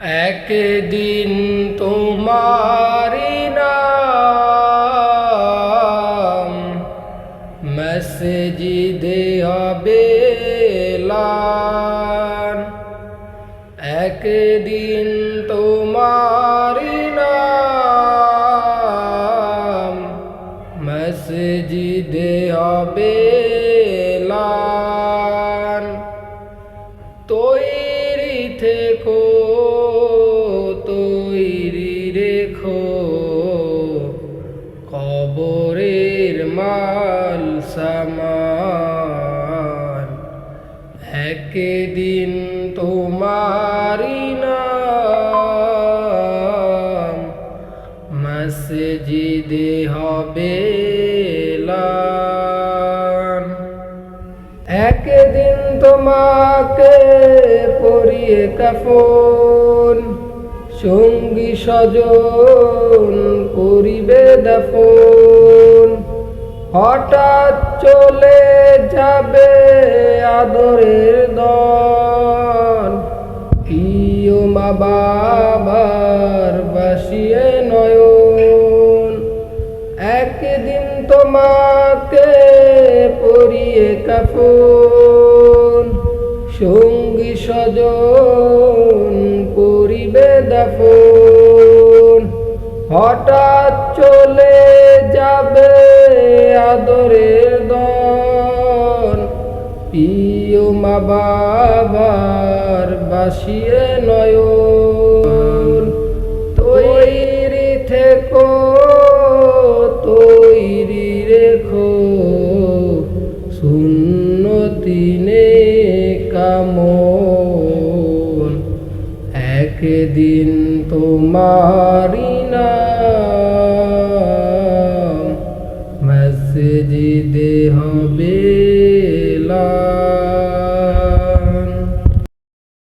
একদিন তোমারি নাম মসজিদে হবে এলান। একদিন তোমারি নাম মসজিদে হবে এলান। তৈরি থেকো, তৈরি রেখো কবরের মাল সামান। একদিন তোমারি নাম মসজিদে হবে এলান। একদিন তোমাকে পরিয়ে কাফন, সঙ্গী স্বজন করিবে দাফন। হঠাৎ চলে যাবে আদরের দল, প্রিয় মা বাবার বাসিয়ে নয়ন। একদিন তোমাকে পরিয়ে কাফন, সঙ্গী স্বজন করিবে দাফন। হঠাৎ চলে যাবে আদরের দল, প্রিয় মা বাবার বাসিয়ে নয়ন। তৈরি থেকো, তৈরি রেখো সুন্নতি নেকামল। একদিন তোমারি নাম মসজিদে হবে এলান।